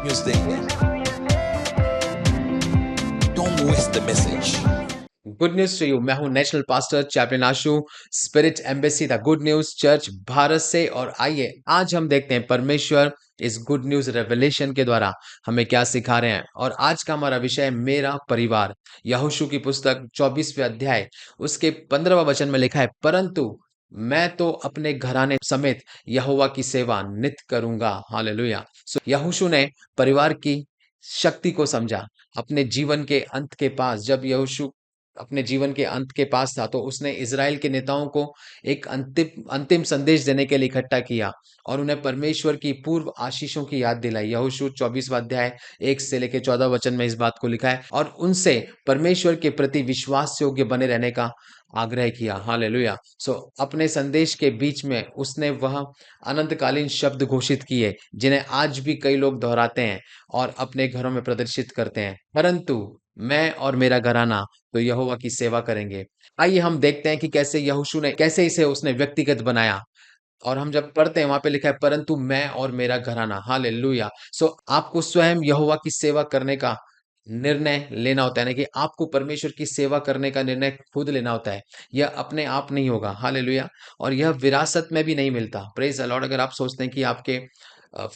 News देंगे। Don't miss the message. Good news to you. मैं हूं national pastor chaplain Ashu, spirit embassy the good news church Bharat से। और आइए आज हम देखते हैं परमेश्वर इस गुड न्यूज रेवलेशन के द्वारा हमें क्या सिखा रहे हैं। और आज का हमारा विषय है मेरा परिवार। यहोशू की पुस्तक 24वें अध्याय उसके 15वां वचन में लिखा है, परंतु मैं तो अपने घराने समेत यहोवा की सेवा नित करूंगा। हालेलुया। सो यहोशू ने परिवार की शक्ति को समझा। अपने जीवन के अंत के पास जब यहोशू अपने जीवन के अंत के पास था, तो उसने इज़राइल के नेताओं को एक अंतिम अंतिम संदेश देने के लिए इकट्ठा किया और उन्हें परमेश्वर की पूर्व आशीषों की याद दिलाई। यहोशू 24वां अध्याय 1 से लेकर 14 वचन में इस बात को लिखा है, और उनसे परमेश्वर के प्रति विश्वास योग्य बने रहने का आग्रह किया। हालेलुया। सो अपने संदेश के बीच में उसने वह अनंतकालीन शब्द घोषित किए जिन्हें आज भी कई लोग दोहराते हैं और अपने घरों में प्रदर्शित करते हैं, परंतु मैं और मेरा घराना तो यहोवा की सेवा करेंगे। आइए हम देखते हैं कि कैसे यहोशू ने कैसे इसे उसने व्यक्तिगत बनाया। और हम जब पढ़ते हैं वहां पे लिखा है, परंतु मैं और मेरा घराना। हालेलुया। सो आपको स्वयं यहोवा की सेवा करने का निर्णय लेना होता है, ना कि आपको परमेश्वर की सेवा करने का निर्णय खुद लेना होता है। यह अपने आप नहीं होगा। हालेलुया। और यह विरासत में भी नहीं मिलता। Praise the Lord. अगर आप सोचते हैं कि आपके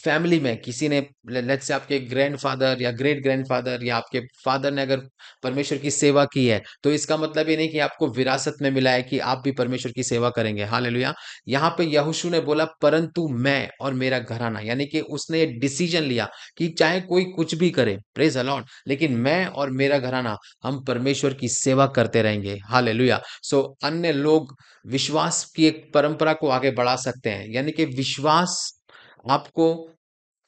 फैमिली में किसी ने, लेट्स से आपके ग्रैंडफादर या ग्रेट ग्रैंडफादर या आपके फादर ने अगर परमेश्वर की सेवा की है, तो इसका मतलब ये नहीं कि आपको विरासत में मिला है कि आप भी परमेश्वर की सेवा करेंगे। हालेलुया। यहाँ पे यहोशू ने बोला, परंतु मैं और मेरा घराना, यानी कि उसने डिसीजन लिया कि चाहे कोई कुछ भी करे, प्रेज द लॉर्ड, लेकिन मैं और मेरा घराना हम परमेश्वर की सेवा करते रहेंगे। हालेलुया। सो अन्य लोग विश्वास की एक परंपरा को आगे बढ़ा सकते हैं, यानी कि विश्वास आपको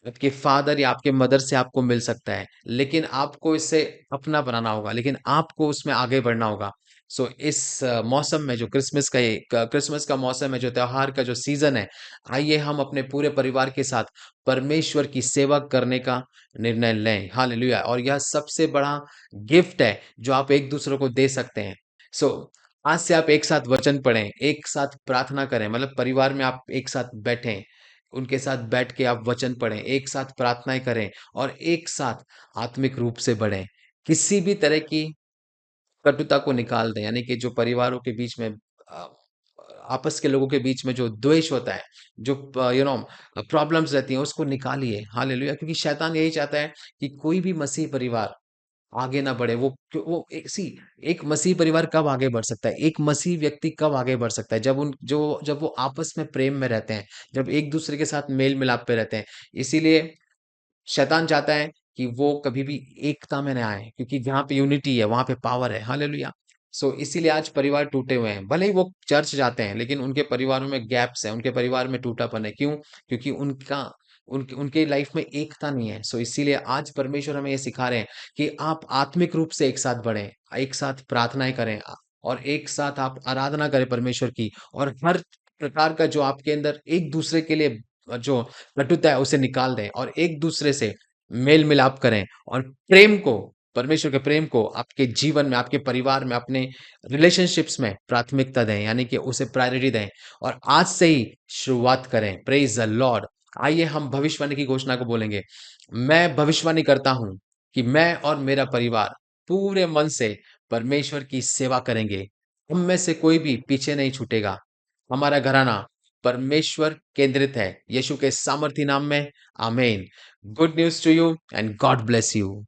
आपके फादर या आपके मदर से आपको मिल सकता है, लेकिन आपको इसे अपना बनाना होगा, लेकिन आपको उसमें आगे बढ़ना होगा। सो इस मौसम में जो क्रिसमस का मौसम है, जो त्योहार का जो सीजन है, आइए हम अपने पूरे परिवार के साथ परमेश्वर की सेवा करने का निर्णय लें। हालेलुया। और यह सबसे बड़ा गिफ्ट है जो आप एक दूसरे को दे सकते हैं। सो आज से आप एक साथ वचन पढ़ें, एक साथ प्रार्थना करें, मतलब परिवार में आप एक साथ बैठें, उनके साथ बैठ के आप वचन पढ़ें, एक साथ प्रार्थनाएँ करें और एक साथ आत्मिक रूप से बढ़ें। किसी भी तरह की कटुता को निकाल दें, यानी कि जो परिवारों के बीच में आपस के लोगों के बीच में जो द्वेष होता है, जो प्रॉब्लम्स रहती हैं, उसको निकालिए। हालेलुया। क्योंकि शैतान यही चाहता है कि कोई भी मसीह परिवार आगे ना बढ़े। वो एक मसीह परिवार कब आगे बढ़ सकता है? एक मसीह व्यक्ति कब आगे बढ़ सकता है? जब वो आपस में प्रेम में रहते हैं, जब एक-दूसरे के साथ मेल-मिलाप पे रहते हैं। इसीलिए शैतान चाहता है कि वो कभी भी एकता में ना आए, क्योंकि जहाँ पे यूनिटी है, वहाँ पे पावर है। हालेलुया। सो इसीलिए आज परिवार टूटे हुए हैं। भले ही वो चर्च जाते हैं, लेकिन उनके परिवारों में गैप्स हैं, उनके परिवार में टूटापन है। क्यों? क्योंकि उनके लाइफ में एकता नहीं है। सो इसीलिए आज परमेश्वर हमें ये सिखा रहे हैं कि आप आत्मिक रूप से एक साथ बढ़ें, एक साथ प्रार्थनाएँ करें, और एक साथ आप आराधना करें परमेश्वर की, और हर प्रकार का जो आपके अंदर एक-दूसरे के लिए जो कटुता है उसे निकाल दें, और एक दूसरे से मेल मिलाप करें, और प्रेम को, परमेश्वर के प्रेम को आपके जीवन में, आपके परिवार में, अपने रिलेशनशिप्स में प्राथमिकता दें, यानी कि उसे प्रायोरिटी दें, और आज से ही शुरुआत करें। Praise the Lord. आइए हम भविष्यवाणी की घोषणा को बोलेंगे। मैं भविष्यवाणी करता हूं कि मैं और मेरा परिवार पूरे मन से परमेश्वर की सेवा करेंगे। हम में से कोई भी पीछे नहीं छूटेगा। हमारा घराना परमेश्वर केंद्रित है। यीशु के सामर्थी नाम में, आमीन। Good news to you and God bless you.